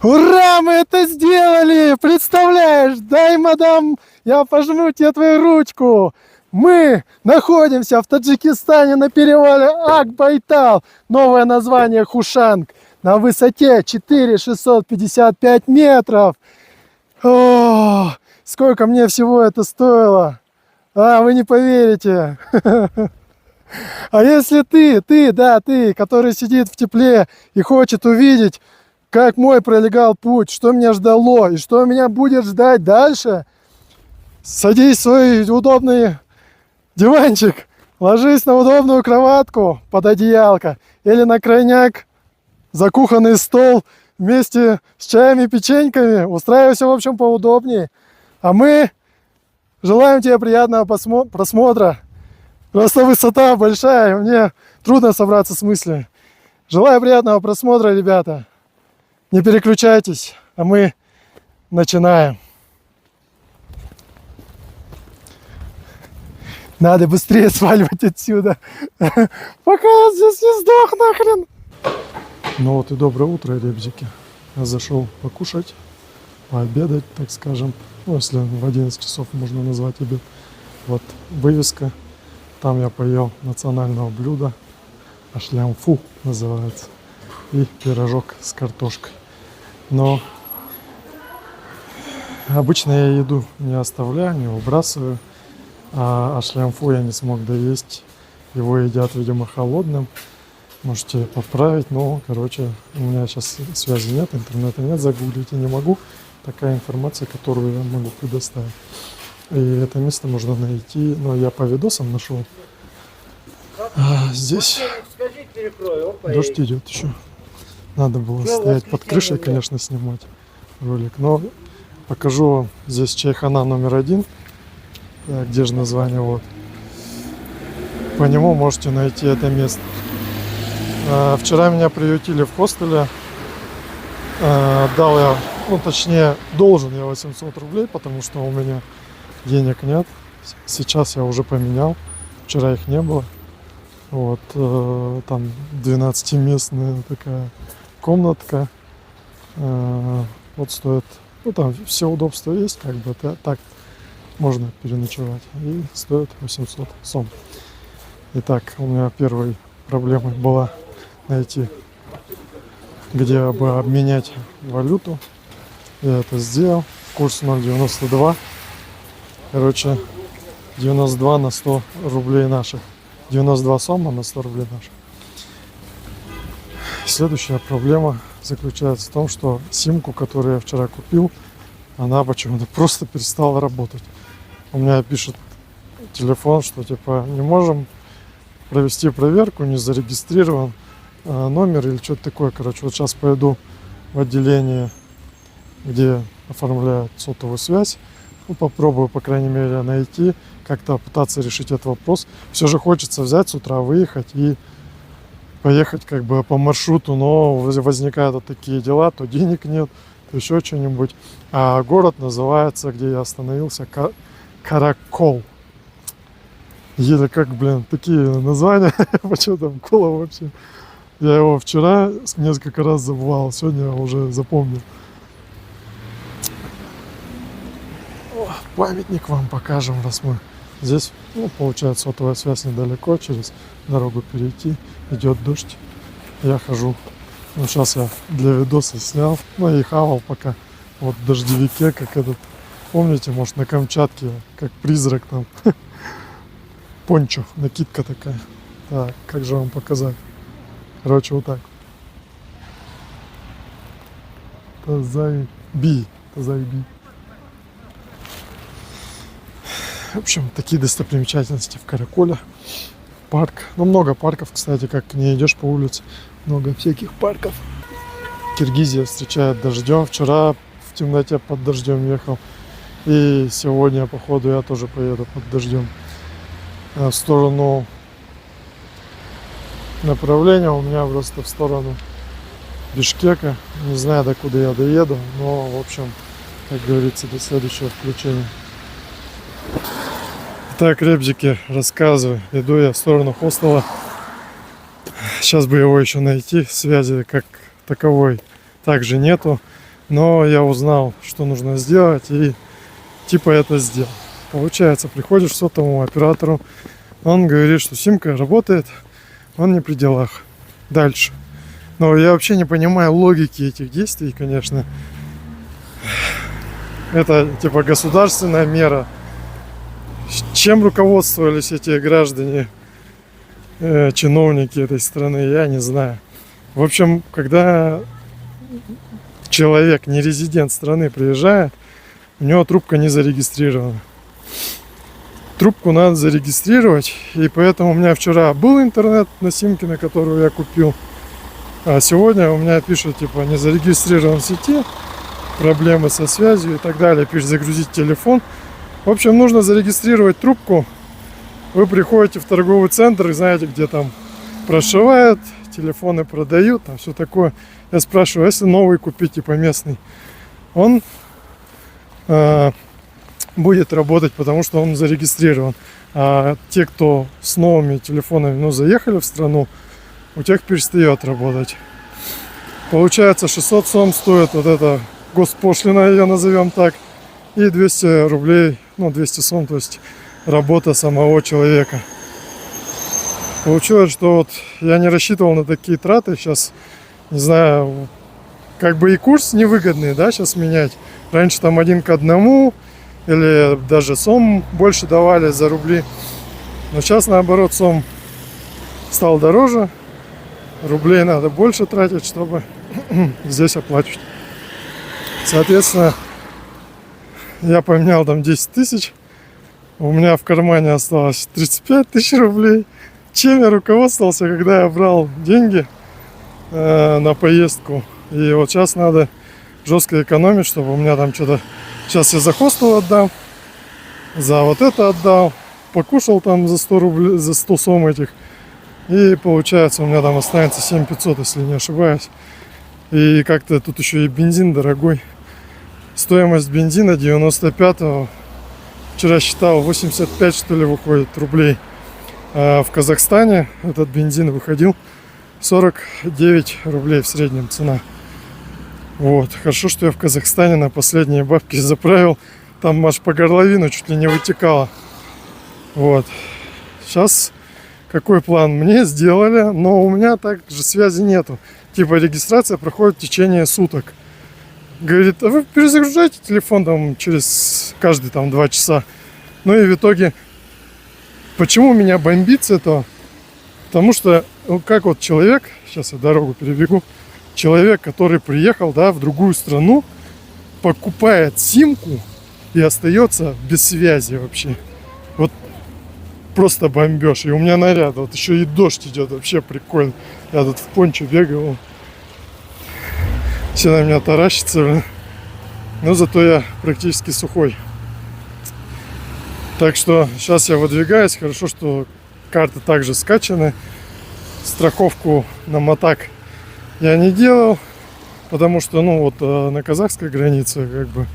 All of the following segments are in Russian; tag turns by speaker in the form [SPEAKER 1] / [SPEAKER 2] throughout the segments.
[SPEAKER 1] Ура, мы это сделали! Представляешь, дай, мадам, я пожму тебе твою ручку. Мы находимся в Таджикистане на перевале Ак-Байтал. Новое название Хушанг. На высоте 4655 метров. О, сколько мне всего это стоило. А, вы не поверите. А если ты, который сидит в тепле и хочет увидеть, как мой пролегал путь, что меня ждало и что меня будет ждать дальше, садись в свой удобный диванчик, ложись на удобную кроватку под одеялко или на крайняк за кухонный стол вместе с чаями и печеньками. Устраивайся, в общем, поудобнее. А мы желаем тебе приятного просмотра. Просто высота большая, мне трудно собраться с мыслями. Желаю приятного просмотра, ребята. Не переключайтесь, а мы начинаем. Надо быстрее сваливать отсюда, пока я здесь не сдох нахрен. Ну вот и доброе утро, ребзики. Я зашел покушать, пообедать, так скажем. Ну, если в 11 часов можно назвать обед. Вот вывеска. Там я поел национального блюда. Ашлямфу называется. И пирожок с картошкой. Но обычно я еду не оставляю, не выбрасываю. А ашлямфу я не смог доесть. Его едят, видимо, холодным. Можете поправить, но, короче, у меня сейчас связи нет, интернета нет, загуглить я не могу. Такая информация, которую я могу предоставить. И это место можно найти, но я по видосам нашел. А здесь дождь идет еще. Надо было стоять под крышей, конечно, снимать ролик. Но покажу вам здесь чайхана номер 1. Где же название? Вот. По нему можете найти это место. Вчера меня приютили в хостеле. Дал я, ну точнее, должен я 800 рублей, потому что у меня денег нет. Сейчас я уже поменял. Вчера их не было. Вот, там 12-местная такая комнатка. Вот стоит, ну там все удобства есть, как бы так можно переночевать. И стоит 800 сом. Итак, у меня первой проблемой была найти, где бы обменять валюту. Я это сделал. Курс 0,92. Короче, 92 на 100 рублей наших. 92 сома на 100 рублей наших. Следующая проблема заключается в том, что симку, которую я вчера купил, она почему-то просто перестала работать. У меня пишет телефон, что типа не можем провести проверку, не зарегистрирован номер или что-то такое. Короче, вот сейчас пойду в отделение, где оформляют сотовую связь. Ну, попробую, по крайней мере, найти, как-то пытаться решить этот вопрос. Все же хочется взять с утра, выехать и поехать как бы по маршруту, но возникают вот такие дела, то денег нет, то еще что-нибудь. А город называется, где я остановился, Каракол. Еле как, блин, такие названия, почему там кола вообще. Я его вчера несколько раз забывал, сегодня уже запомнил. Памятник вам покажем, раз мы здесь. Ну, получается, сотовая связь недалеко, через дорогу перейти. Идет дождь. Я хожу. Ну, сейчас я для видоса снял. Ну, и хавал пока. Вот в дождевике, как этот. Помните, может, на Камчатке, как призрак там. Пончо, накидка такая. Так, как же вам показать? Короче, вот так. Тазайби. В общем, такие достопримечательности в Караколе. Парк. Ну, много парков, кстати, как не идешь по улице. Много всяких парков. Киргизия встречает дождем. Вчера в темноте под дождем ехал. И сегодня, походу, я тоже поеду под дождем. В сторону направления у меня просто в сторону Бишкека. Не знаю, до куда я доеду. Но, в общем, как говорится, до следующего включения. Так, ребзики, рассказываю. Иду я в сторону хостела. Сейчас бы его еще найти. Связи как таковой также нету. Но я узнал, что нужно сделать, и типа это сделал. Получается, приходишь к сотовому оператору, он говорит, что симка работает, он не при делах. Дальше. Но я вообще не понимаю логики этих действий, конечно. Это типа государственная мера. Чем руководствовались эти граждане, чиновники этой страны, я не знаю. В общем, когда человек, не резидент страны, приезжает, у него трубка не зарегистрирована. Трубку надо зарегистрировать, и поэтому у меня вчера был интернет на симке, на которую я купил, а сегодня у меня пишут, типа, не зарегистрирован в сети, проблемы со связью и так далее, пишет загрузить телефон. В общем, нужно зарегистрировать трубку. Вы приходите в торговый центр и знаете, где там прошивают, телефоны продают, там все такое. Я спрашиваю, если новый купить, типа местный, он будет работать, потому что он зарегистрирован. А те, кто с новыми телефонами, заехали в страну, у тех перестает работать. Получается, 600 сом стоит вот эта госпошлина, ее назовем так, и 200 рублей, 200 сом, то есть работа самого человека. Получилось, что вот я не рассчитывал на такие траты. Сейчас, не знаю, как бы и курс невыгодный, да, сейчас менять. Раньше там 1 к 1, или даже сом больше давали за рубли. Но сейчас наоборот, сом стал дороже. Рублей надо больше тратить, чтобы здесь оплачивать. Соответственно, я поменял там 10 тысяч. У меня в кармане осталось 35 тысяч рублей. Чем я руководствовался, когда я брал деньги на поездку. И вот сейчас надо жестко экономить, чтобы у меня там что-то... Сейчас я за хостел отдам, за вот это отдал, покушал там за 100 рублей, за 100 сом этих. И получается, у меня там останется 7500, если не ошибаюсь. И как-то тут еще и бензин дорогой. Стоимость бензина 95-го, вчера считал, 85 что ли выходит рублей. А в Казахстане этот бензин выходил 49 рублей в среднем цена. Вот, хорошо, что я в Казахстане на последние бабки заправил. Там аж по горловину чуть ли не вытекало. Вот. Сейчас какой план? Мне сделали, но у меня также связи нету. Типа регистрация проходит в течение суток. Говорит, а вы перезагружаете телефон там через каждые там 2 часа. Ну и в итоге, почему меня бомбит с этого? Потому что, как вот человек, сейчас я дорогу перебегу, человек, который приехал, да, в другую страну, покупает симку и остается без связи вообще. Вот просто бомбеж. И у меня наряд, вот еще и дождь идет, вообще прикольно. Я тут в пончо бегал. Все на меня таращится, но зато я практически сухой. Так что сейчас я выдвигаюсь. Хорошо, что карты также скачаны. Страховку на мотак я не делал, потому что, на казахской границе, как бы,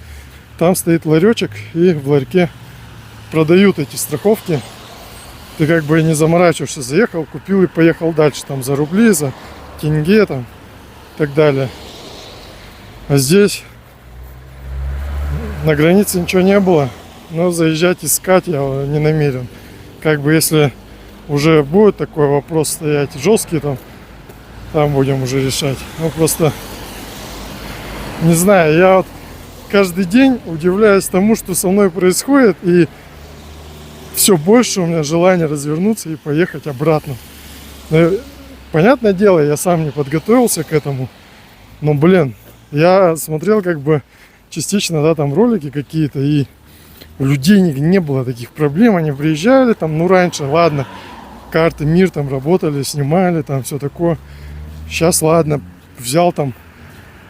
[SPEAKER 1] там стоит ларечек, и в ларьке продают эти страховки. Ты как бы не заморачиваешься, заехал, купил и поехал дальше, там, за рубли, за тенге, там, и так далее. А здесь на границе ничего не было, но заезжать искать я не намерен. Как бы, если уже будет такой вопрос стоять жесткий, там будем уже решать. Просто не знаю, я вот каждый день удивляюсь тому, что со мной происходит, и все больше у меня желания развернуться и поехать обратно. Но, понятное дело, я сам не подготовился к этому, но, я смотрел как бы частично, да, там ролики какие-то, и у людей не было таких проблем, они приезжали там, раньше, ладно, карты МИР там работали, снимали, там все такое. Сейчас, ладно, взял там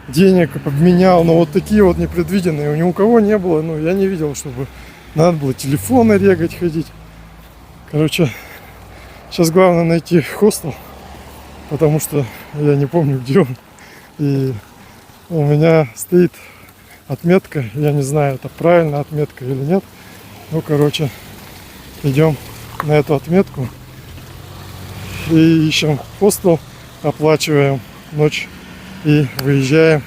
[SPEAKER 1] денег, обменял, но вот такие вот непредвиденные ни у кого не было, я не видел, чтобы надо было телефоны регать, ходить. Короче, сейчас главное найти хостел, потому что я не помню, где он. И у меня стоит отметка, я не знаю, это правильная отметка или нет. Идем на эту отметку и ищем хостел, оплачиваем ночь и выезжаем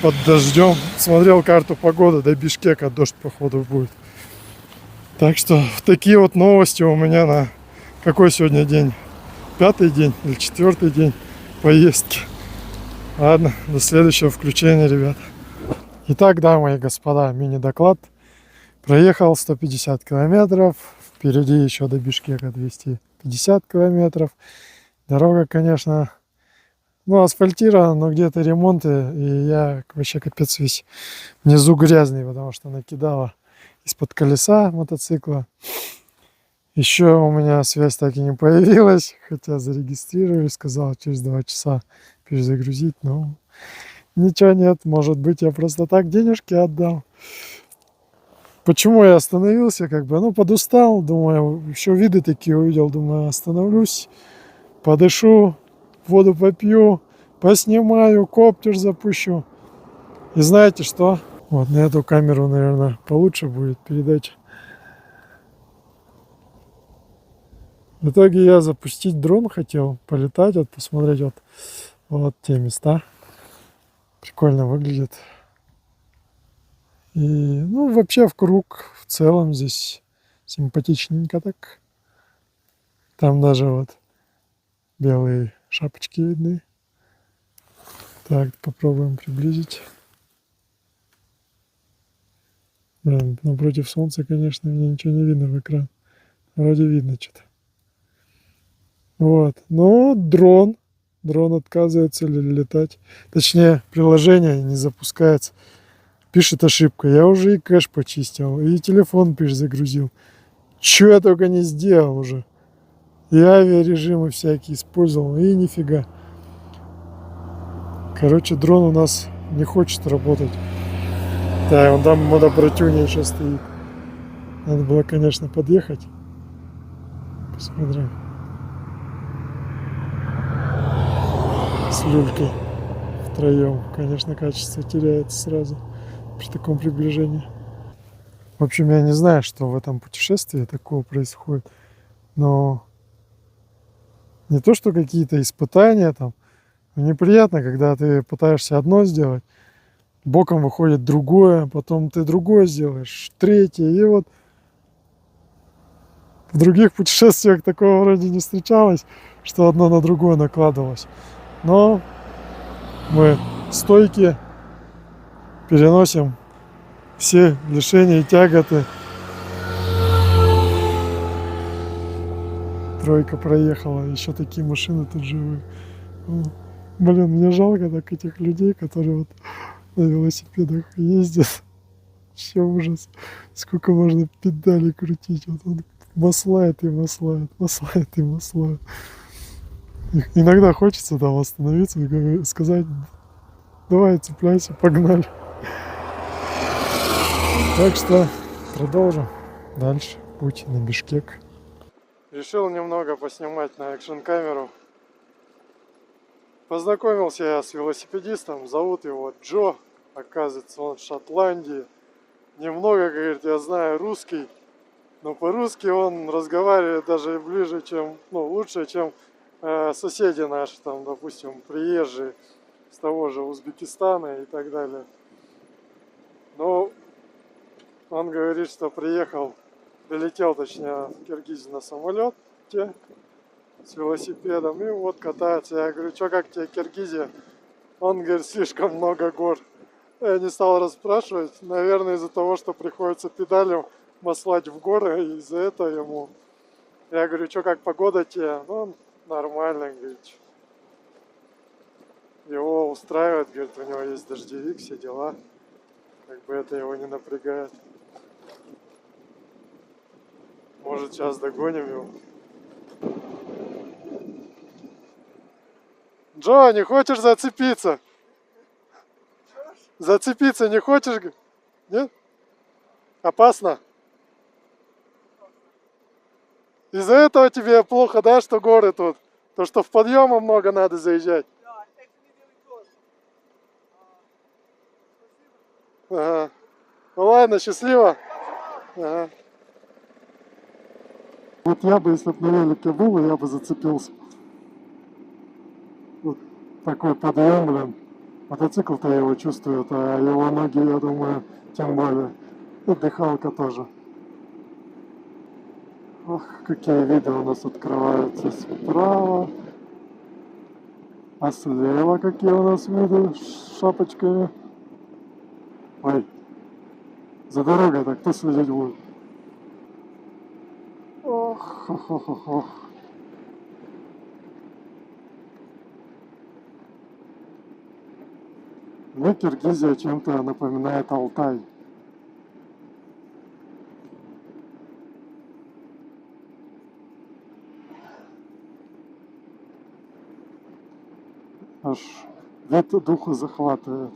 [SPEAKER 1] под дождем. Смотрел карту погоды, до Бишкека дождь походу будет. Так что такие вот новости у меня на какой сегодня день? 5-й день или 4-й день поездки. Ладно, до следующего включения, ребят. Итак, дамы и господа, мини-доклад. Проехал 150 километров. Впереди еще до Бишкека 250 километров. Дорога, конечно, асфальтирована, но где-то ремонты. И я вообще капец весь внизу грязный, потому что накидала из-под колеса мотоцикла. Еще у меня связь так и не появилась, хотя зарегистрировали, сказал через 2 часа перезагрузить, но ничего нет, может быть я просто так денежки отдал. Почему я остановился, подустал, думаю, еще виды такие увидел, думаю, остановлюсь, подышу, воду попью, поснимаю, коптер запущу. И знаете что? Вот на эту камеру, наверное, получше будет передача. В итоге я запустить дрон хотел, полетать, посмотреть вот те места. Прикольно выглядит. И, вообще в круг, в целом здесь симпатичненько так. Там даже вот белые шапочки видны. Так, попробуем приблизить. Блин, напротив солнца, конечно, мне ничего не видно в экран. Вроде видно что-то. Вот, но дрон отказывается летать. Точнее, приложение не запускается. Пишет ошибка. Я уже и кэш почистил, и телефон перезагрузил. Чё я только не сделал уже. И авиарежимы всякие использовал, и нифига. Короче, дрон у нас не хочет работать. Да, он там мотобратюня еще стоит. Надо было, конечно, подъехать. Посмотрим. С люлькой втроем. Конечно, качество теряется сразу при таком приближении. В общем, я не знаю, что в этом путешествии такого происходит. Но не то, что какие-то испытания там. Неприятно, когда ты пытаешься одно сделать, боком выходит другое, потом ты другое сделаешь, третье. И вот в других путешествиях такого вроде не встречалось, что одно на другое накладывалось. Но мы стойкие, переносим все лишения и тяготы. Тройка проехала, еще такие машины тут живые. Блин, мне жалко так этих людей, которые вот на велосипедах ездят. Вообще ужас. Сколько можно педали крутить. Вот он маслает и маслает, маслает и маслает. Иногда хочется там остановиться и сказать: давай, цепляйся, погнали. Так что продолжим дальше путь на Бишкек. Решил немного поснимать на экшн-камеру. Познакомился я с велосипедистом, зовут его Джо. Оказывается, он в Шотландии. Немного, говорит, я знаю русский, но по-русски он разговаривает даже ближе, чем, лучше, чем соседи наши, там, допустим, приезжие с того же Узбекистана и так далее. Но он говорит, что прилетел, точнее, в Киргизию на самолете с велосипедом и вот катается. Я говорю, что, как тебе Киргизия? Он говорит, слишком много гор. Я не стал расспрашивать, наверное, из-за того, что приходится педалью маслать в горы, и из-за этого ему. Я говорю, что, как погода тебе? Ну, нормально, говорит. Его устраивает, говорит, у него есть дождевик, все дела. Как бы это его не напрягает. Может, сейчас догоним его. Джо, не хочешь зацепиться? Зацепиться не хочешь? Нет? Опасно? Из-за этого тебе плохо, да, что горы тут? То, что в подъемы много надо заезжать. Ага. Ну ладно, счастливо. Ага. Вот я бы, если бы на велике был, я бы зацепился. Вот такой подъем, блин. Мотоцикл-то его чувствует, а его ноги, я думаю, тем более. И дыхалка тоже. Ох, какие виды у нас открываются справа. А слева какие у нас виды с шапочками. Ой, за дорогой-то кто следить будет? Ох, ох, ох, ох, ох. Мне Киргизия чем-то напоминает Алтай. Аж вид духа захватывает.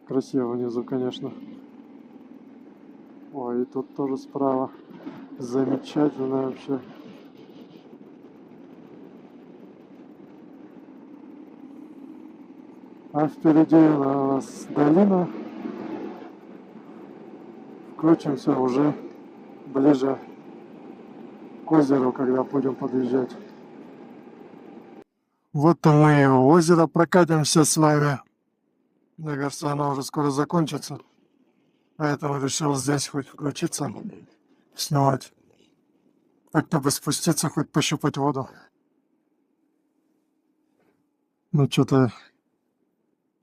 [SPEAKER 1] Красиво внизу, конечно. Ой, и тут тоже справа. Замечательно вообще. А впереди у нас долина. Включимся уже ближе к озеру, когда будем подъезжать. Вот мы и у озера прокатимся с вами. Мне кажется, оно уже скоро закончится. Поэтому решил здесь хоть включиться, снимать. Как-то бы спуститься, хоть пощупать воду. Ну, что-то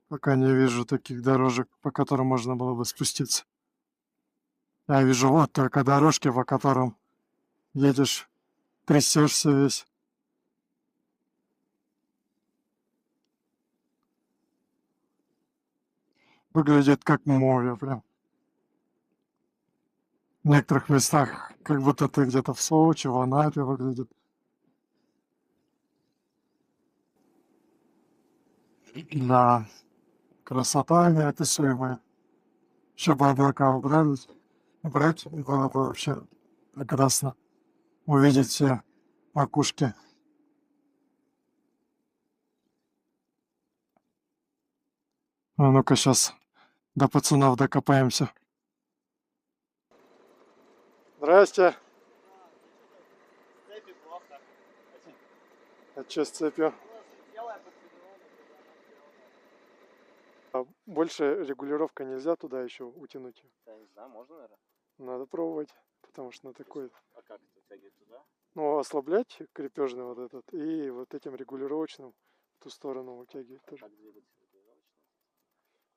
[SPEAKER 1] пока не вижу таких дорожек, по которым можно было бы спуститься. Я вижу вот только дорожки, по которым едешь, трясешься весь. Выглядит как море прям. В некоторых местах, как будто ты где-то в Сочи, в Анапе выглядит. Да, красота неописуемая. Еще бы облака убрать, и было бы вообще прекрасно увидеть все макушки. А ну-ка сейчас до пацанов докопаемся. Здрасте.
[SPEAKER 2] Цепи плохо.
[SPEAKER 1] А что с цепью?
[SPEAKER 2] Белая под
[SPEAKER 1] А больше регулировка нельзя туда еще утянуть?
[SPEAKER 2] Я не знаю, можно, наверное?
[SPEAKER 1] Надо пробовать, потому что на такой...
[SPEAKER 2] А как это тягивать туда?
[SPEAKER 1] Ну, ослаблять крепежный вот этот и вот этим регулировочным в ту сторону утягивать тоже.
[SPEAKER 2] Как двигать регулировочно?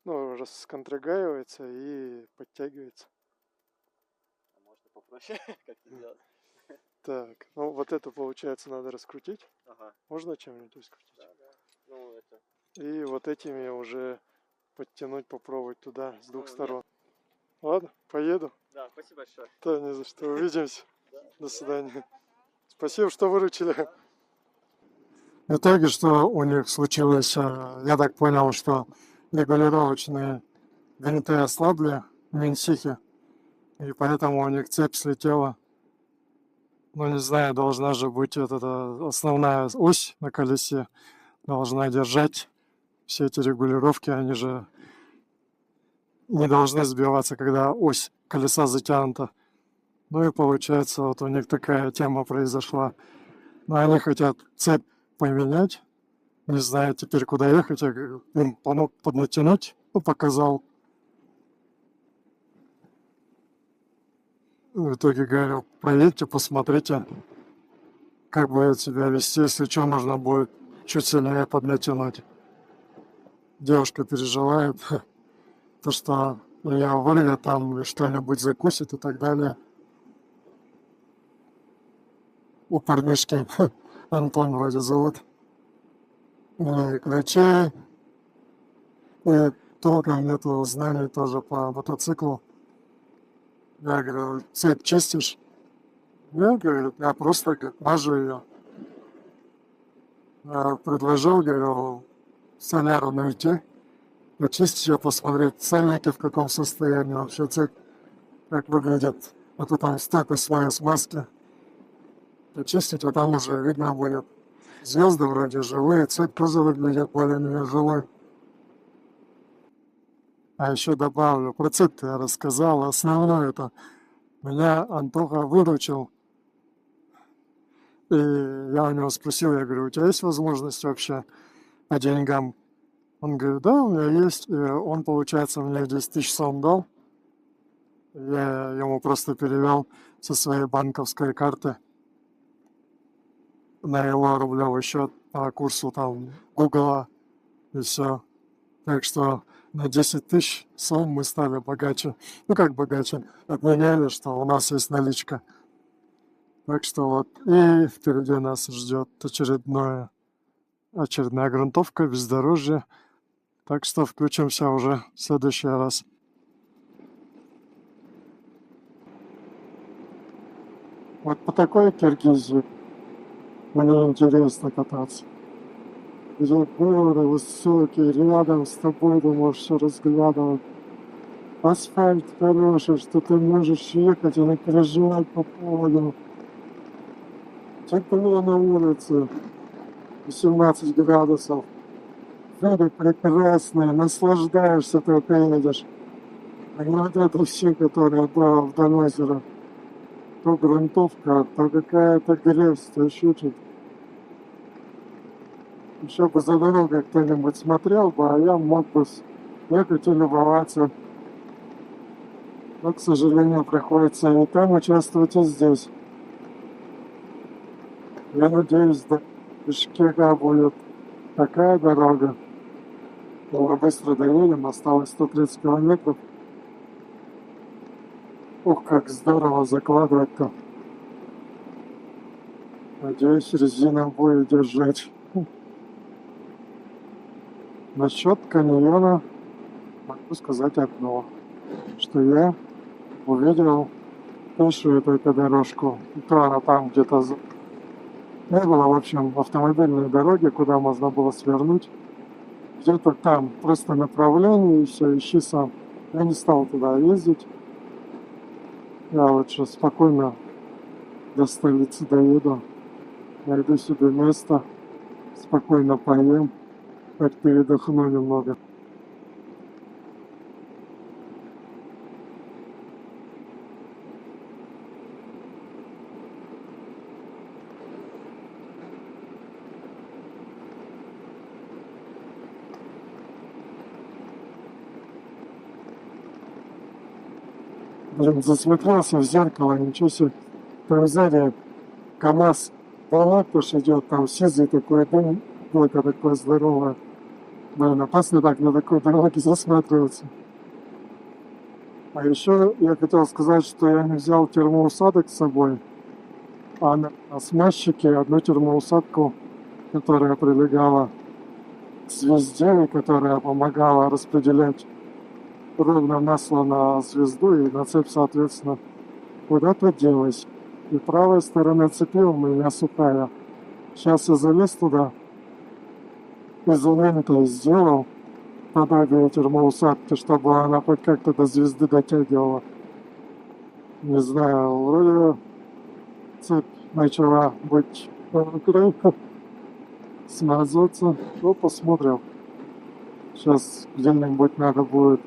[SPEAKER 1] Ну, расконтрагивается и подтягивается.
[SPEAKER 2] А можно попроще как это делать?
[SPEAKER 1] Так, ну вот это получается надо раскрутить.
[SPEAKER 2] Ага.
[SPEAKER 1] Можно чем-нибудь раскрутить?
[SPEAKER 2] Да, да. Ну, это...
[SPEAKER 1] И вот этими уже подтянуть, попробовать туда с двух
[SPEAKER 2] Ну,
[SPEAKER 1] сторон. Ладно, поеду.
[SPEAKER 2] Да, спасибо большое.
[SPEAKER 1] Да, не за что. Увидимся.
[SPEAKER 2] Да.
[SPEAKER 1] До свидания. Спасибо, что выручили. В итоге, что у них случилось, я так понял, что регулировочные винты ослабли в Минсихе, и поэтому у них цепь слетела. Ну, не знаю, должна же быть вот эта основная ось на колесе, должна держать все эти регулировки, они же не должны сбиваться, когда ось колеса затянута. Ну и получается, вот у них такая тема произошла. Но они хотят цепь поменять, не знаю теперь, куда ехать. Я им помог поднатянуть, показал. В итоге говорю, проедьте, посмотрите, как будет себя вести, если что, нужно будет чуть сильнее поднатянуть. Девушка переживает, то что я вылет там что-нибудь закусит и так далее. У парнишки Антон вроде зовут. И ключей, и толком нету знаний тоже по мотоциклу. Я говорю, цепь чистишь? Я говорю, я просто мажу ее. Я предложил, говорю, соляру найти, почистить ее, посмотреть цельники в каком состоянии вообще цепь, как выглядит. А то там столько слоя смазки. Почистить, а там уже видно будет. Звезды вроде живые, цепь тоже выглядит более-менее живой. А еще добавлю, про цепь я рассказал, основное это меня Антоха выручил. И я у него спросил, я говорю, у тебя есть возможность вообще по деньгам? Он говорит, да, у меня есть. И он, получается, мне 10 тысяч сом дал. Я ему просто перевел со своей банковской карты на его рублевый счет по курсу там Гугла и все. Так что на 10 тысяч сом мы стали богаче. Ну как богаче? Обменяли, что у нас есть наличка. Так что вот. И впереди нас ждет очередная грунтовка, бездорожье. Так что включимся уже в следующий раз. Вот по такой Киргизии мне интересно кататься. Где горы высокие, рядом с тобой ты можешь все разглядывать. Асфальт хороший, что ты можешь ехать и не переживать по поводу. Тепло на улице, 18 градусов. Виды прекрасные, наслаждаешься, только едешь. А вот это все, которое было вдоль озера. То грунтовка, то какая-то грязь, то еще что-то. Еще бы за дорогой кто-нибудь смотрел бы, а я мог бы ехать и любоваться. Но, к сожалению, приходится и там участвовать, и здесь. Я надеюсь, до Бишкека будет такая дорога. Мы быстро доедем, осталось 130 километров. Ух, как здорово закладывать-то. Надеюсь, резина будет держать. Насчет каньона могу сказать одно, что я увидел пешую только дорожку. И то она там где-то не было, в общем, автомобильной дороги, куда можно было свернуть. Где-то там просто направление, и все, ищи сам. Я не стал туда ездить. Я лучше спокойно до столицы доеду. Найду себе место, спокойно поем, хоть передохну немного. Блин, засмотрелся в зеркало, ничего себе. Там сзади КамАЗ Балакуш идет, там сизый такой дым, только такое здоровое. Блин, опасно так на такой дороге засматриваться. А еще я хотел сказать, что я не взял термоусадок с собой, а на смазчике одну термоусадку, которая прилегала к звезде, и которая помогала распределять ровно масло на звезду и на цепь, соответственно, куда-то делась. И правая сторона цепи у меня сухая. Сейчас я залез туда, изолентой сделал подобие термоусадки, чтобы она хоть как-то до звезды дотягивала. Не знаю, вроде цепь начала быть мокрой, смазываться. Ну, посмотрим. Сейчас где-нибудь надо будет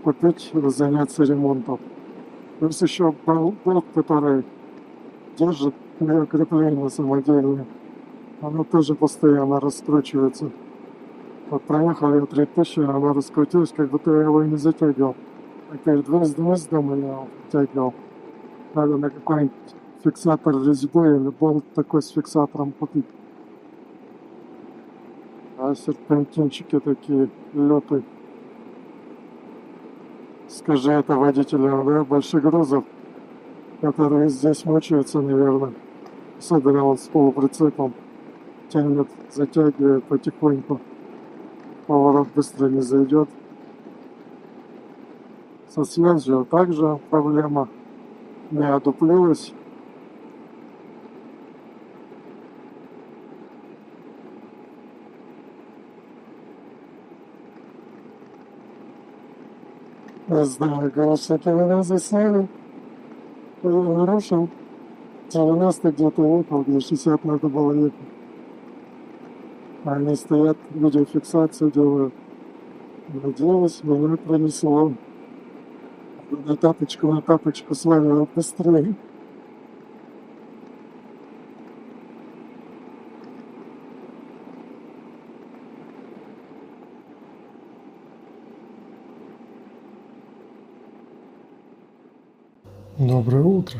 [SPEAKER 1] купить, заняться ремонтом. Плюс еще болт, который держит крепление самодельное. Оно тоже постоянно раскручивается. Вот проехал я 3000, оно раскрутилось, как будто я его и не затягивал. А перед выездом я его затягивал. Надо на какой-нибудь фиксатор резьбы или болт такой с фиксатором купить. А серпантинчики такие, лёты. Скажи это водителям, да, больших грузов, которые здесь мучаются, наверное. Особенно он с полуприцепом тянет, затягивает потихоньку. Поворот быстро не зайдет. Со связью также проблема. Не одуплилась. Не знаю, конечно, меня засняли. Нарушил. 90 где-то ехал, где 60 надо было ехать. Они стоят, видеофиксацию делают. Надеюсь, меня пронесло. На тапочку сваливал быстрее. Доброе утро.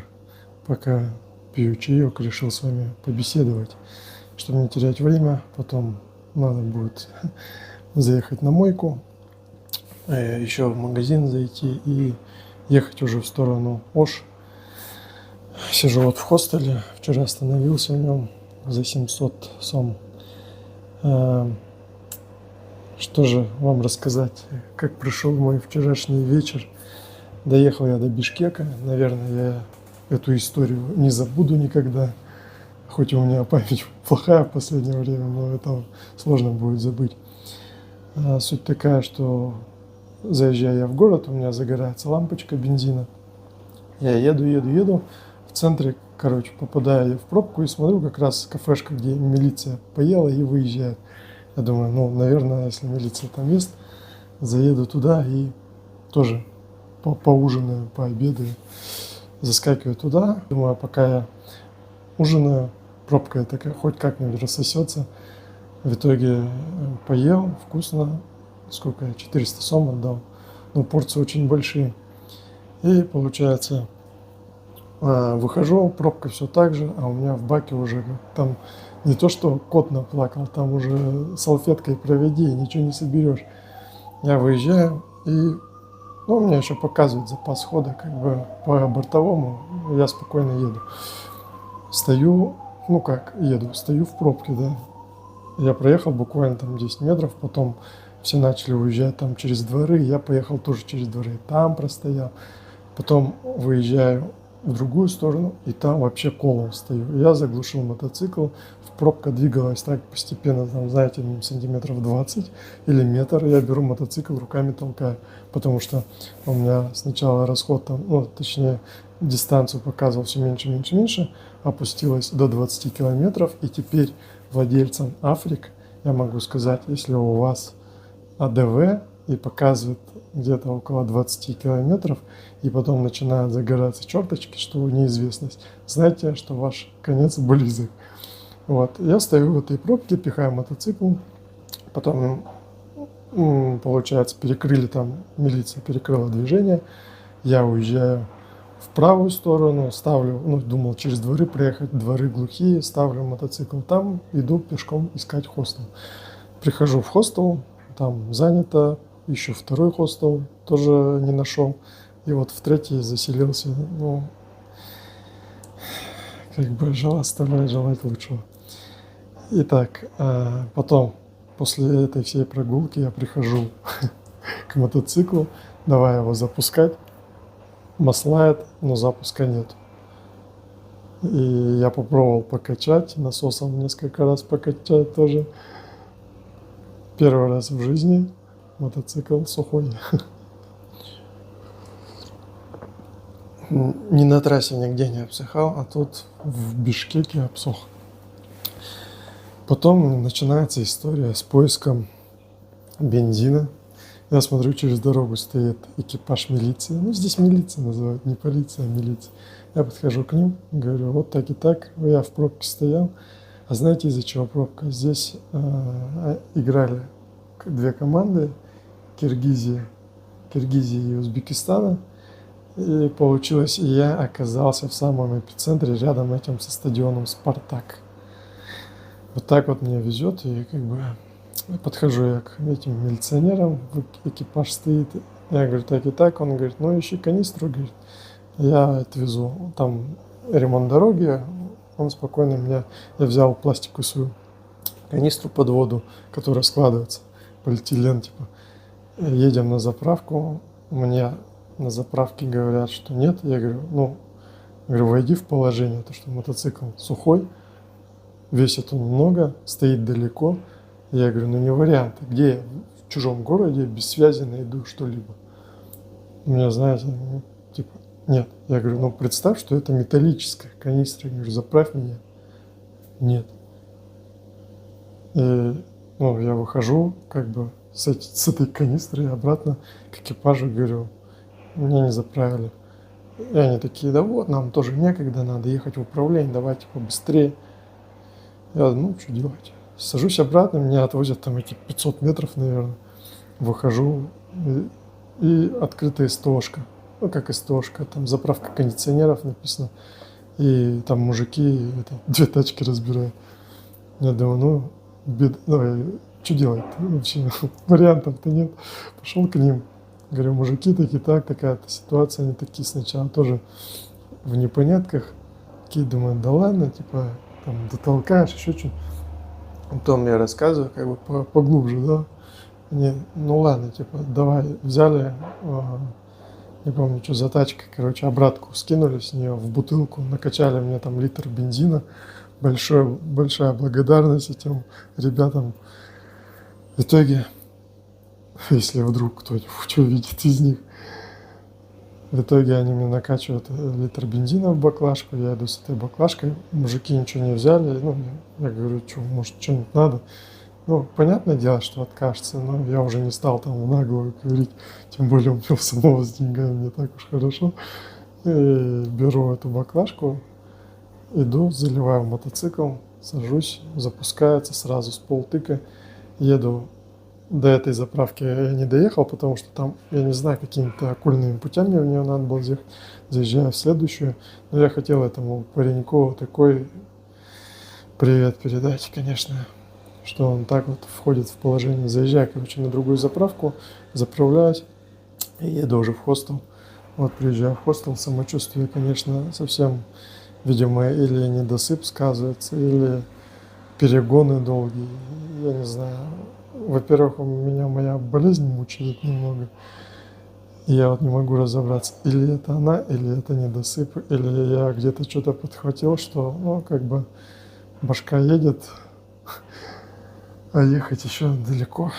[SPEAKER 1] Пока пью чаек, решил с вами побеседовать, чтобы не терять время. Потом надо будет заехать на мойку, еще в магазин зайти и ехать уже в сторону Ош. Сижу вот в хостеле, вчера остановился в нем за 700 сом. Что же вам рассказать, как прошел мой вчерашний вечер. Доехал я до Бишкека, наверное, я эту историю не забуду никогда, хоть у меня память плохая в последнее время, но это сложно будет забыть. Суть такая, что заезжая я в город, у меня загорается лампочка бензина, я еду, в центре, попадаю я в пробку и смотрю, как раз кафешка, где милиция поела и выезжает. Я думаю, наверное, если милиция там есть, заеду туда и тоже поужинаю, пообедаю. Заскакиваю туда, думаю, пока я ужинаю, пробка такая хоть как-нибудь рассосется. В итоге поел, вкусно, сколько я, 400 сом отдал, порции очень большие. И получается, выхожу, пробка все так же, а у меня в баке уже там не то что кот наплакал, там уже салфеткой проведи, ничего не соберешь. Я выезжаю и у меня еще показывает запас хода, по бортовому, я спокойно еду. Стою, стою в пробке, да. Я проехал буквально там 10 метров, потом все начали уезжать там через дворы, я поехал тоже через дворы, там простоял. Потом выезжаю в другую сторону, и там вообще колом стою. Я заглушил мотоцикл, пробка двигалась так постепенно, сантиметров 20 или метр. Я беру мотоцикл, руками толкаю, потому что у меня сначала расход дистанцию показывал все меньше, опустилась до 20 километров, и теперь владельцам Африк я могу сказать, если у вас АДВ и показывает где-то около 20 километров, и потом начинают загораться черточки, что неизвестность, знайте, что ваш конец близок. Я стою в этой пробке, пихаю мотоцикл, потом, получается, милиция перекрыла движение, я уезжаю в правую сторону, ставлю, думал через дворы проехать, дворы глухие, ставлю мотоцикл там, иду пешком искать хостел. Прихожу в хостел, там занято, ищу второй хостел, тоже не нашел, и в третий заселился, оставляет желать лучшего. Итак, потом, после этой всей прогулки я прихожу к мотоциклу, давай его запускать, маслает, но запуска нет. И я попробовал покачать, насосом несколько раз покачать тоже. Первый раз в жизни мотоцикл сухой. Ни на трассе нигде не обсыхал, а тут в Бишкеке обсох. Потом начинается история с поиском бензина. Я смотрю, через дорогу стоит экипаж милиции. Здесь милиция называют, не полиция, а милиция. Я подхожу к ним, говорю, вот так и так, я в пробке стоял. А знаете, из-за чего пробка? Здесь играли две команды, Киргизии и Узбекистана. И получилось, я оказался в самом эпицентре, рядом этим со стадионом «Спартак». Вот так вот мне везет, и подхожу я к этим милиционерам, экипаж стоит, я говорю, так и так, он говорит, ищи канистру, говорит, я отвезу, там ремонт дороги, он спокойно я взял пластиковую свою канистру под воду, которая складывается, полиэтилен едем на заправку, мне на заправке говорят, что нет, я говорю, войди в положение, то что мотоцикл сухой, весит он много, стоит далеко. Я говорю, не вариант. Где я в чужом городе без связи найду что-либо? У меня, знаете, нет. Я говорю, представь, что это металлическая канистра. Я говорю, заправь меня. Нет. И, я выхожу, с этой канистрой обратно к экипажу, говорю, меня не заправили. И они такие, да нам тоже некогда, надо ехать в управление, давайте побыстрее. Я, что делать? Сажусь обратно, меня отвозят эти 500 метров, наверное. Выхожу, и открытая СТОшка. ну как СТОшка, там заправка кондиционеров написано. И там мужики две тачки разбирают. Я думаю, что делать? Вообще вариантов-то нет. Пошел к ним. Говорю, мужики такие, такая-то ситуация. Они такие сначала тоже в непонятках. Такие думают, да ладно, типа, там, дотолкаешь, еще что-то. Потом я рассказываю, как бы поглубже, да. Они, ну ладно, типа, давай, взяли, не помню, что за тачка, короче, обратку скинули с нее в бутылку, накачали мне там литр бензина. Большая благодарность этим ребятам. В итоге, если вдруг кто-нибудь что видит из них, в итоге они мне накачивают литр бензина в баклажку, я иду с этой баклажкой, мужики ничего не взяли, ну, я говорю, что, может, что-нибудь надо. Ну, понятное дело, что откажется, но я уже не стал там в наглую говорить, тем более у меня самого с деньгами не так уж хорошо. И беру эту баклажку, иду, заливаю в мотоцикл, сажусь, запускается сразу с полтыка, еду. До этой заправки я не доехал, потому что там, я не знаю, какими-то окольными путями в нее надо было заехать. Заезжаю в следующую, но я хотел этому пареньку такой привет передать, конечно, что он так вот входит в положение. Заезжаю, короче, на другую заправку, заправляюсь и еду уже в хостел. Вот приезжаю в хостел, самочувствие, конечно, совсем, видимо, или недосып сказывается, или перегоны долгие, я не знаю. Во-первых, у меня моя болезнь мучает немного. И я вот не могу разобраться, или это она, или это недосып, или я где-то что-то подхватил, что, ну, как бы башка едет, а ехать еще далеко.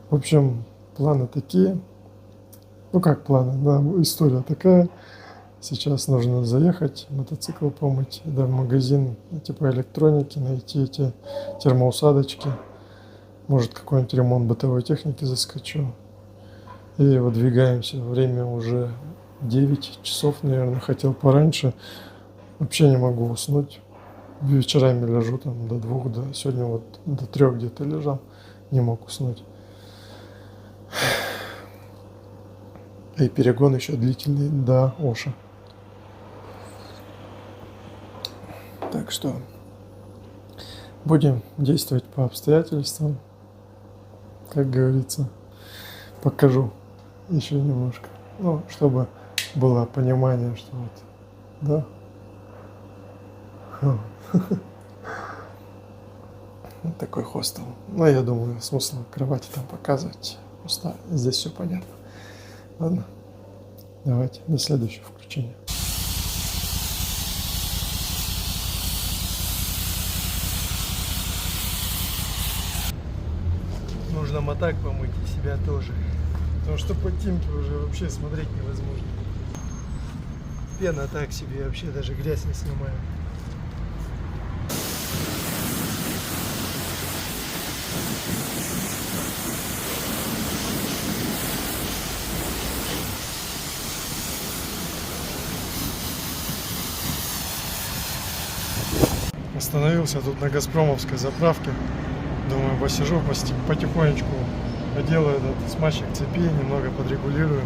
[SPEAKER 1] В общем, планы такие. Ну, как планы? Да, история такая. Сейчас нужно заехать, мотоцикл помыть, да, в магазин типа электроники, найти эти термоусадочки. Может, какой-нибудь ремонт бытовой техники заскочу. И выдвигаемся. Время уже 9 часов, наверное. Хотел пораньше. Вообще не могу уснуть. Вечерами лежу там до 2, сегодня вот до 3 где-то лежал. Не мог уснуть. И перегон еще длительный до Оша. Так что будем действовать по обстоятельствам. Как говорится, покажу еще немножко. Ну, чтобы было понимание, что вот, да. Вот такой хостел. Ну, я думаю, смысла кровати там показывать. Просто здесь все понятно. Ладно, давайте до следующего включения. Нужно мотак помыть и себя тоже. Потому что по тимке уже вообще смотреть невозможно. Пена так себе, вообще даже грязь не снимаю. Остановился тут на Газпромовской заправке. Думаю, посижу потихонечку, поделаю этот смазчик цепи, немного подрегулирую.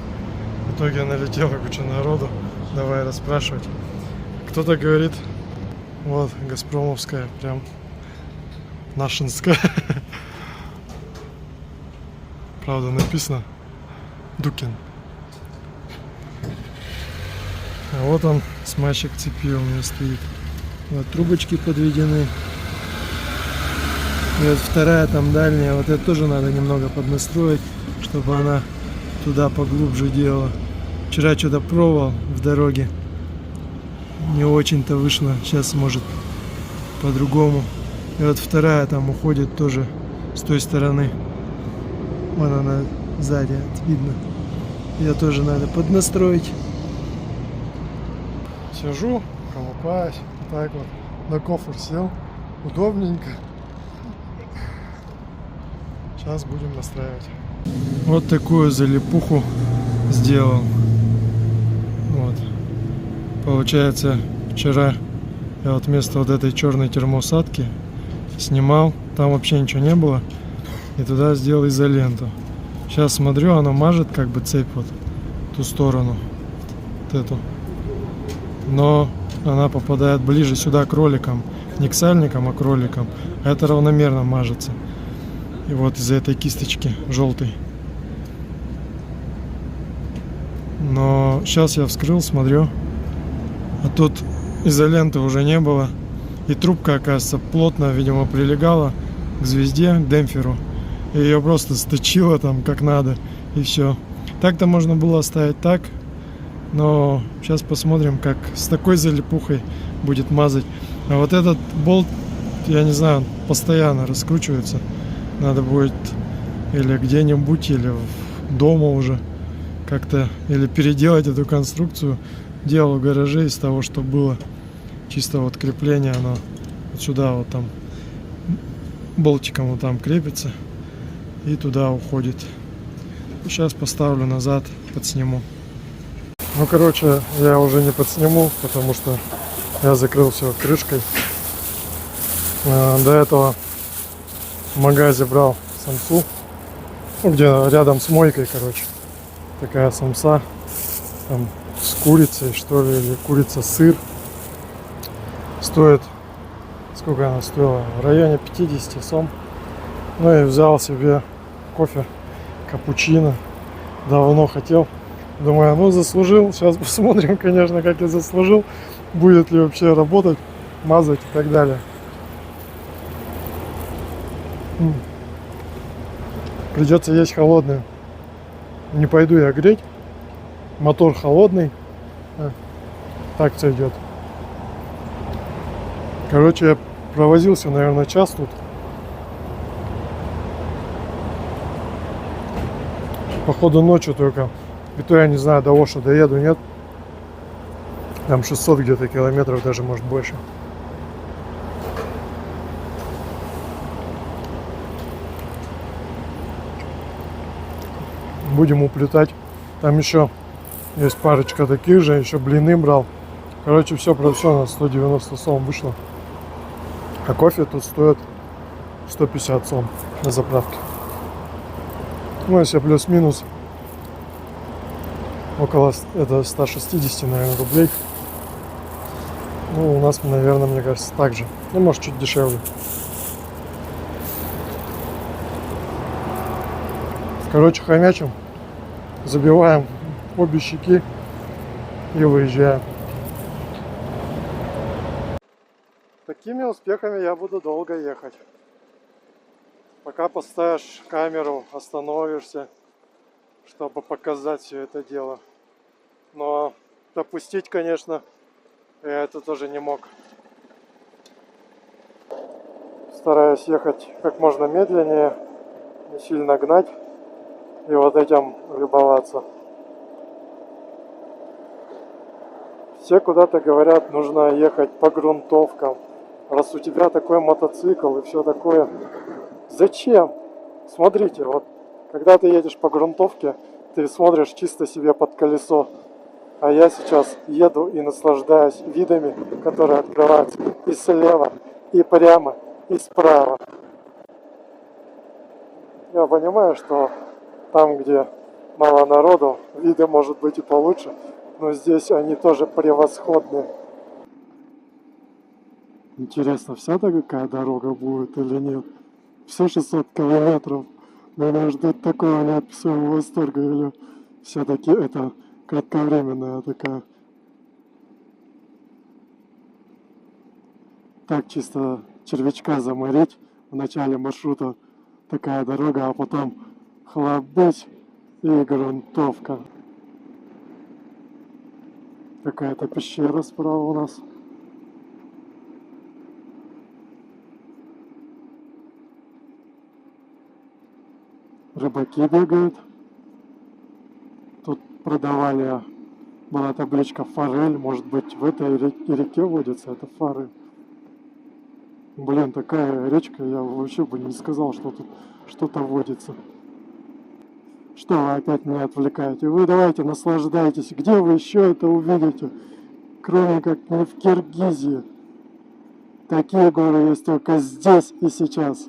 [SPEAKER 1] В итоге налетела куча народу. Давай расспрашивать. Кто-то говорит, вот Газпромовская, прям нашинская. Правда, написано Дукин. А вот он, смазчик цепи у меня стоит. Вот трубочки подведены. И вот вторая там дальняя, вот это тоже надо немного поднастроить, чтобы она туда поглубже делала. Вчера что-то пробовал в дороге, не очень-то вышло, сейчас может по-другому. И вот вторая там уходит тоже с той стороны. Вон она сзади, видно. Ее тоже надо поднастроить. Сижу, колупаюсь, так вот, на кофр сел, удобненько. Сейчас будем настраивать. Вот такую залипуху сделал. Вот. Получается, вчера я вот вместо вот этой черной термоусадки снимал, там вообще ничего не было, и туда сделал изоленту. Сейчас смотрю, оно мажет как бы цепь вот ту сторону, вот эту. Но она попадает ближе сюда к кроликам. Не к сальникам, а к кроликам. А это равномерно мажется. И вот из-за этой кисточки желтой. Но сейчас я вскрыл, смотрю. А тут изоленты уже не было. И трубка, оказывается, плотно, видимо, прилегала к звезде, к демпферу. И ее просто сточило там как надо. И все. Так-то можно было оставить так. Но сейчас посмотрим, как с такой залипухой будет мазать. А вот этот болт, я не знаю, он постоянно раскручивается. Надо будет или где-нибудь, или дома уже как-то, или переделать эту конструкцию. Делал в гараже из того, что было. Чисто вот крепление, оно вот сюда вот там болтиком вот там крепится и туда уходит. Сейчас поставлю назад, подсниму. Ну, короче, я уже не подсниму, потому что я закрыл все крышкой. До этого в магазе брал самсу, ну, где рядом с мойкой, короче. Такая самса, там с курицей, что ли, или курица-сыр. Стоит, сколько она стоила? В районе 50 сом. Ну и взял себе кофе, капучино. Давно хотел. Думаю, ну заслужил. Сейчас посмотрим, конечно, как я заслужил. Будет ли вообще работать, мазать и так далее. Придется есть холодную. Не пойду я греть. Мотор холодный. Так все идет. Короче, я провозился, наверное, час тут. Походу ночью только. И то я не знаю, до Оша доеду, нет. Там 600 где-то километров, даже может больше. Будем уплетать. Там еще есть парочка таких же, еще блины брал. Короче, все про все на 190 сом вышло. А кофе тут стоит 150 сом на заправке. Ну, если плюс-минус около 160, наверное, рублей. Ну, у нас, наверное, мне кажется, так же. Ну, может, чуть дешевле. Короче, хомячим. Забиваем обе щеки и выезжаем. Такими успехами я буду долго ехать. Пока поставишь камеру, остановишься, чтобы показать все это дело. Но допустить, конечно, я это тоже не мог. Стараюсь ехать как можно медленнее, не сильно гнать и вот этим любоваться. Все куда-то говорят, нужно ехать по грунтовкам. Раз у тебя такой мотоцикл и все такое. Зачем? Смотрите, вот когда ты едешь по грунтовке, ты смотришь чисто себе под колесо. А я сейчас еду и наслаждаюсь видами, которые открываются и слева, и прямо, и справа. Я понимаю, что там, где мало народу, виды может быть и получше, но здесь они тоже превосходные. Интересно, вся такая дорога будет или нет? Все 600 километров. Наверное, ждать такого неописуемого восторга, или все-таки это кратковременная такая. Так чисто червячка заморить в начале маршрута. Такая дорога, а потом хлобысь и грунтовка. Какая-то пещера справа у нас. Рыбаки бегают. Тут продавали, была табличка форель, может быть в этой реке водится, это форель. Блин, такая речка, я вообще бы не сказал, что тут что-то водится. Что вы опять меня отвлекаете? Вы давайте наслаждайтесь. Где вы еще это увидите? Кроме как не в Киргизии. Такие горы есть только здесь и сейчас.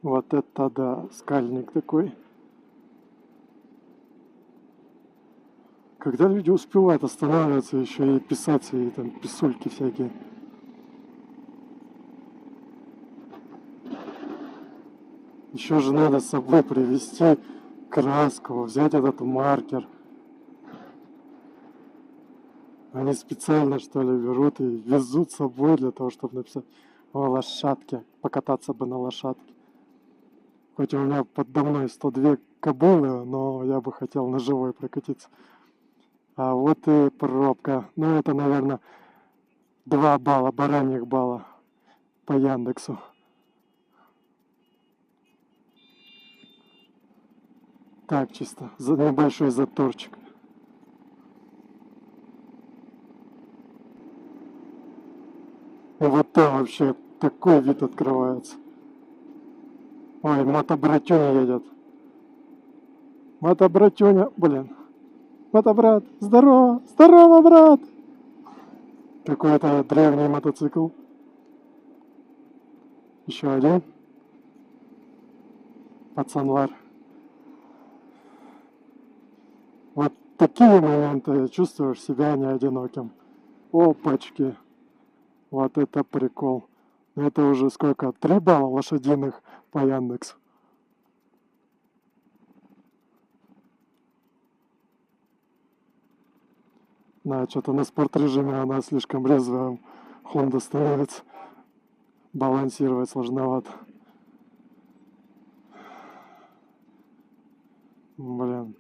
[SPEAKER 1] Вот это да, скальник такой. Когда люди успевают останавливаться еще и писать свои там писульки всякие. Еще же надо с собой привезти краску, взять этот маркер. Они специально, что ли, берут и везут с собой для того, чтобы написать о лошадке, покататься бы на лошадке. Хоть у меня подо мной 102 кобылы, но я бы хотел на живой прокатиться. А вот и пробка. Ну, это, наверное, 2 балла, бараньих балла по Яндексу. Так, чисто, небольшой заторчик. И вот там вообще такой вид открывается. Ой, мотобратюня едет. Мотобратюня, блин. Мотобрат, здорово, здорово, брат. Какой-то древний мотоцикл. Еще один. Пацанвар. Вот такие моменты чувствуешь себя не одиноким. Опачки. Вот это прикол. Это уже сколько? 3 балла лошадиных по Яндексу. Да, что-то на спортрежиме она слишком резвая. Honda становится. Балансировать сложновато. Блин.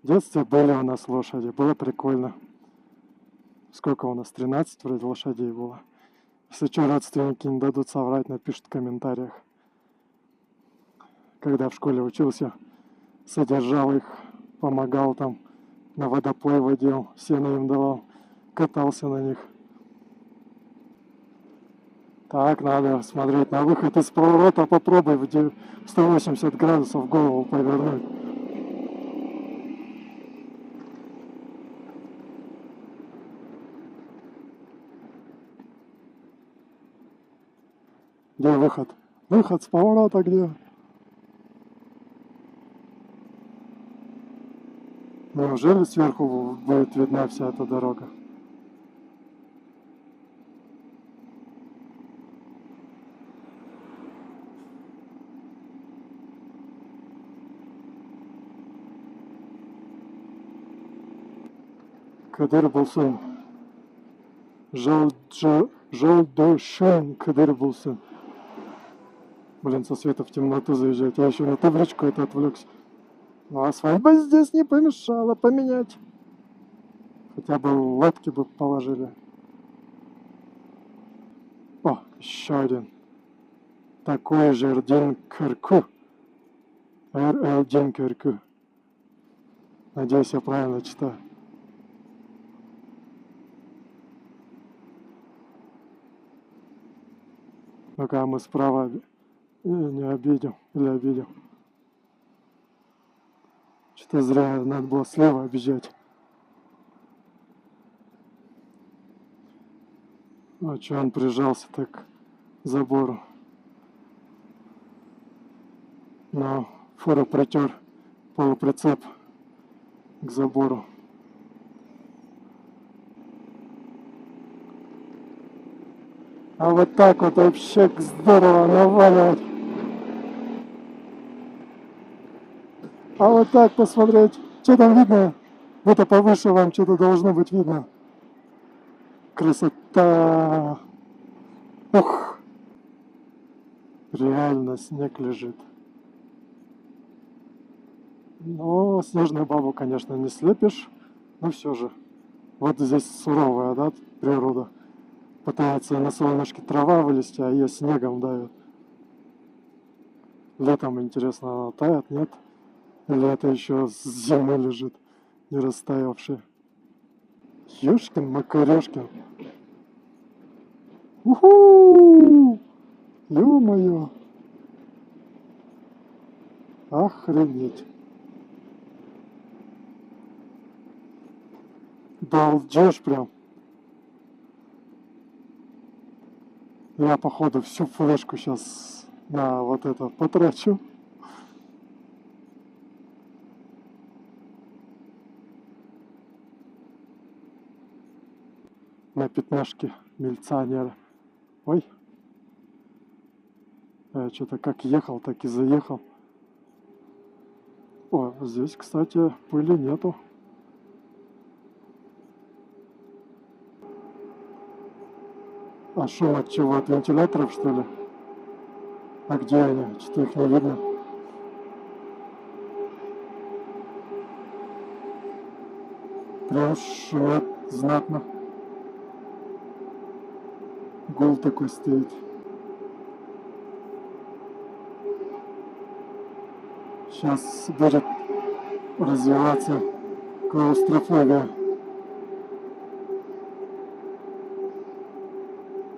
[SPEAKER 1] В детстве были у нас лошади. Было прикольно. Сколько у нас? 13 вроде лошадей было. Если что, родственники не дадут соврать, напишут в комментариях. Когда в школе учился, содержал их, помогал там, на водопой водил, сено им давал, катался на них. Так, надо смотреть на выход из поворота, попробуй в 180 градусов голову повернуть. Где выход? Выход с поворота где? Неужели сверху будет видна вся эта дорога? Кадыр болсын. Жолдошың Кадыр болсын. Блин, со света в темноту заезжать. Я еще на табличку это отвлекся. Ну а свадьба здесь не помешала поменять. Хотя бы лапки бы положили. О, еще один. Такой же Эрдин Кырку. Эрдин Кырку. Надеюсь, я правильно читаю. Ну-ка, мы справа не обидел или обидел. Что-то зря, надо было слева объезжать. А что он прижался так к забору? Но фура протер полуприцеп к забору. А вот так вот вообще здорово наваливать. А вот так посмотреть. Что там видно? Это повыше вам что-то должно быть видно. Красота. Ух. Реально снег лежит. Но снежную бабу, конечно, не слепишь. Но все же. Вот здесь суровая, да, природа. Пытается на солнышке трава вылезти, а ее снегом давит. Летом, интересно, она тает, нет? Или это еще с зимы лежит, не растаявший? Ёшкин Макарешкин. Уху! Ё-моё! Охренеть! Балдеж прям! Я, походу, всю флешку сейчас на вот это потрачу. На пятнашке милиционера. Ой. Я что-то как ехал, так и заехал. О, здесь, кстати, пыли нету. А шум от чего? От вентиляторов, что ли? А где они? Что-то их не видно. Прям шумят знатно. Гул такой стоит. Сейчас будет развиваться клаустрофобия.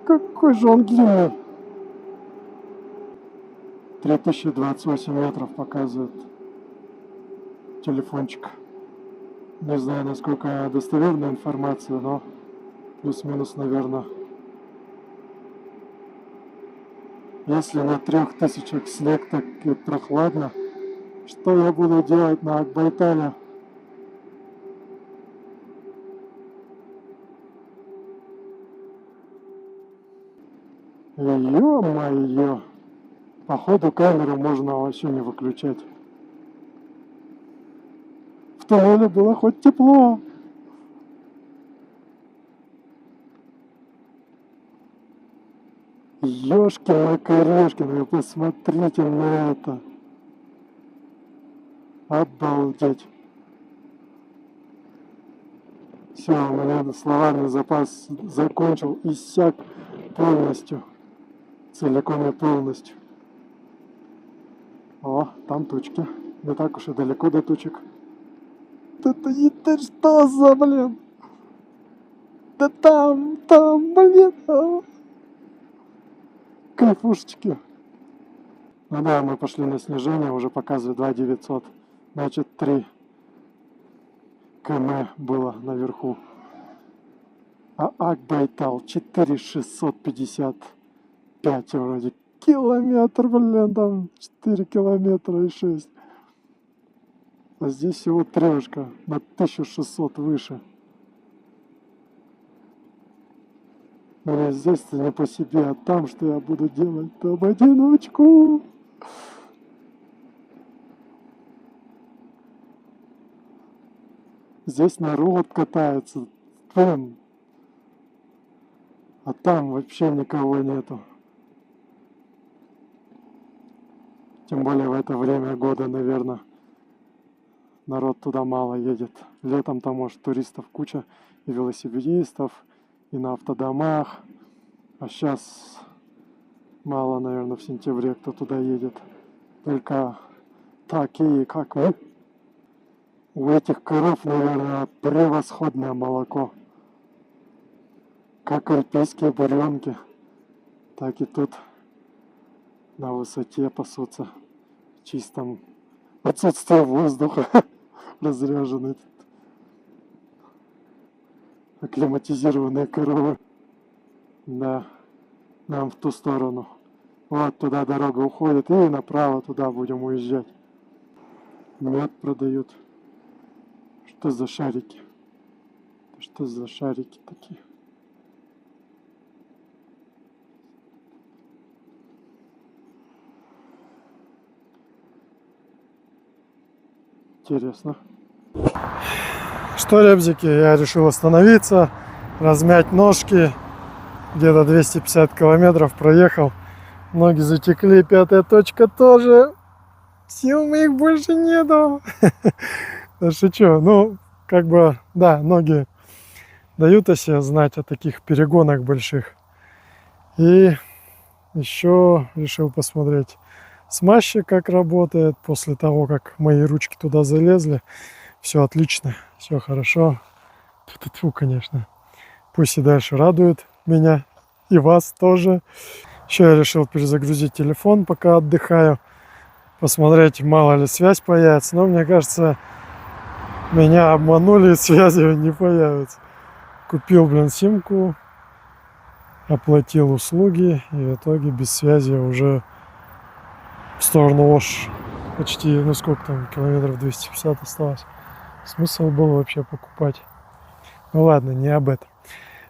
[SPEAKER 1] Какой же он длинный. 3028 метров показывает телефончик. Не знаю, насколько достоверная информация, но плюс-минус, наверное. Если на 3000 снег так и прохладно, что я буду делать на Акбайтале? Ё-моё! Походу камеру можно вообще не выключать. В туннеле было хоть тепло. Ёшкин-макарешкин, вы посмотрите на это. Обалдеть. Все, у меня словарный запас закончил, иссяк полностью. Целиком и полностью. О, там тучки. Не так уж и далеко до тучек. Это что за, блин? Да там, блин. Кайфушечки. Ну да, мы пошли на снижение, уже показывает 2900. Значит, 3 км было наверху. А Акбайтал 4655 вроде. Километр, блин, там 4 километра и 6. А здесь всего трешка на 1600 выше. Мне здесь-то не по себе, а там что я буду делать? Там одиночку. Здесь народ катается. Блин. А там вообще никого нету. Тем более в это время года, наверное, народ туда мало едет. Летом там, может, туристов куча, и велосипедистов, и на автодомах. А сейчас мало, наверное, в сентябре кто туда едет. Только такие, как мы. У этих коров, наверное, превосходное молоко. Как альпийские буренки, так и тут на высоте пасутся в чистом отсутствии воздуха. Разряженные, акклиматизированные коровы. Да, нам в ту сторону. Вот туда дорога уходит, и направо туда будем уезжать. Мед продают. Что за шарики? Что за шарики такие? Интересно. Что, ребзики, я решил остановиться, размять ножки. Где-то 250 километров проехал. Ноги затекли, 5-я точка тоже. Сил моих больше нету. Да шучу. Ну, как бы, да, ноги дают о себе знать о таких перегонах больших. И еще решил посмотреть смазчик, как работает. После того, как мои ручки туда залезли, все отлично, все хорошо. Тьфу, конечно. Пусть и дальше радует меня и вас тоже. Еще я решил перезагрузить телефон, пока отдыхаю. Посмотреть, мало ли связь появится. Но мне кажется, меня обманули, и связи не появится. Купил, блин, симку, оплатил услуги, и в итоге без связи уже в сторону Ош. Почти, ну сколько там, километров 250 осталось. Смысл был вообще покупать. Ну ладно, не об этом.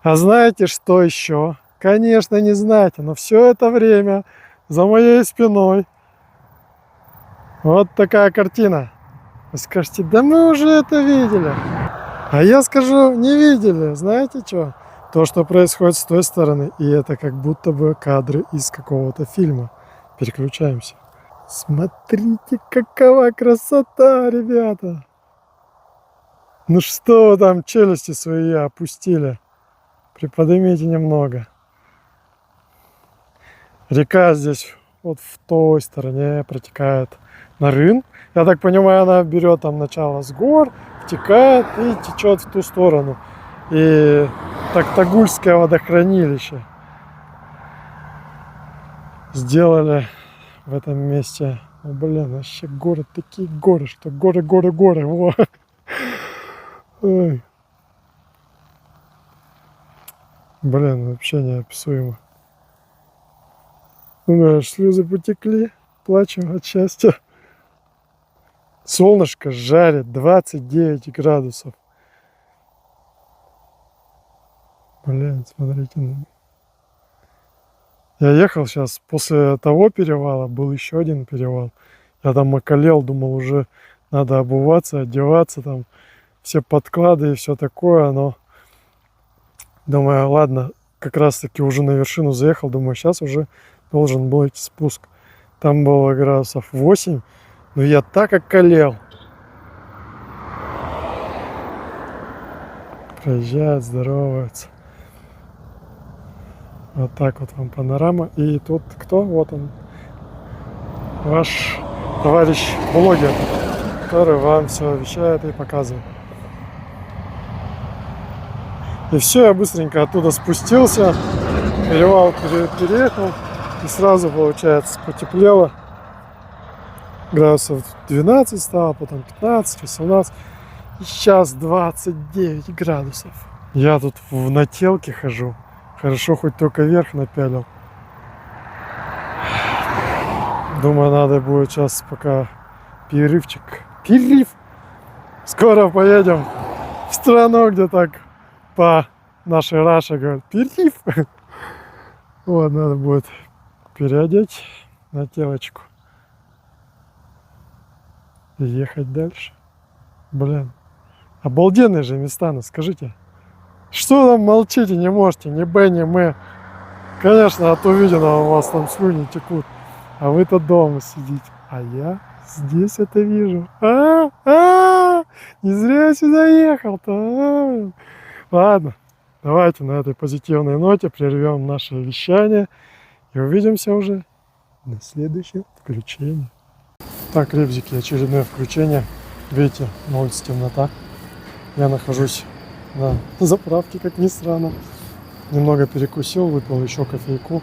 [SPEAKER 1] А знаете, что еще? Конечно, не знаете, но все это время за моей спиной вот такая картина. Вы скажете, да мы уже это видели. А я скажу, не видели. Знаете что? То, что происходит с той стороны, и это как будто бы кадры из какого-то фильма. Переключаемся. Смотрите, какова красота, ребята. Ну что вы там челюсти свои опустили? Приподнимите немного. Река здесь вот в той стороне протекает на Рын. Я так понимаю, она берет там начало с гор, втекает и течет в ту сторону. И Токтагульское водохранилище сделали в этом месте. Ну, блин, вообще горы, такие горы, что горы. Во. Ой. Блин, вообще неописуемо. Аж слезы потекли, плачем от счастья. Солнышко жарит, 29 градусов. Блин, смотрите. Я ехал сейчас, после того перевала был еще один перевал. Я там околел, думал, уже надо обуваться, одеваться, там все подклады и все такое, но думаю, ладно, как раз таки уже на вершину заехал, думаю, сейчас уже должен быть спуск. Там было градусов 8, но я так околел. Проезжают, здороваются. Вот так вот вам панорама. И тут кто? Вот он. Ваш товарищ блогер, который вам все вещает и показывает. И все, я быстренько оттуда спустился. Перевал переехал. И сразу, получается, потеплело. Градусов 12 стало, потом 15, 18. И сейчас 29 градусов. Я тут в нателке хожу. Хорошо, хоть только верх напялил. Думаю, надо будет сейчас пока перерывчик. Перерыв! Скоро поедем в страну, где так по нашей Раше говорят. Перерыв! Вот, надо будет переодеть нателочку. И ехать дальше. Блин. Обалденные же места, ну скажите. Что там молчите, не можете, ни Б, ни М. Конечно, от увиденного у вас там слюни текут. А вы-то дома сидите. А я здесь это вижу. Не зря я сюда ехал-то. Ладно, давайте на этой позитивной ноте прервем наше вещание. И увидимся уже на следующем включении. Так, ребзики, очередное включение. Видите, на улице темнота. Я нахожусь на заправке, как ни странно. Немного перекусил, выпил еще кофейку.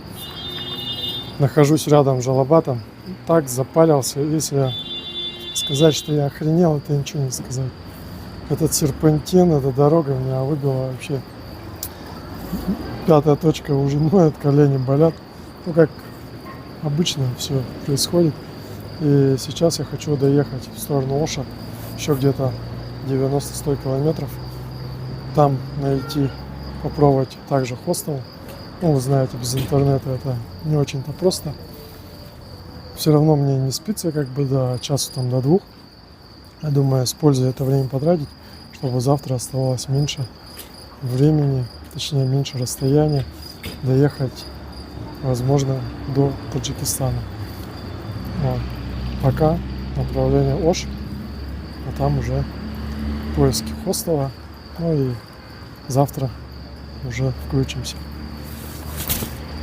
[SPEAKER 1] Нахожусь рядом с Жалабатом. Так запалился. Если сказать, что я охренел, это ничего не сказать. Этот серпантин, эта дорога меня выбила вообще. 5-я точка уже ноет, колени болят. Ну, как обычно все происходит. И сейчас я хочу доехать в сторону Оша. Еще где-то 90-100 километров. Там найти, попробовать также хостел. Ну, вы знаете, без интернета это не очень-то просто. Все равно мне не спится как бы до часу там до 2. Я думаю, с пользой это время потратить, чтобы завтра оставалось меньше времени, точнее меньше расстояния, доехать, возможно, до Таджикистана. Вот. Пока направление Ош, а там уже поиски хостела. Ну и завтра уже включимся.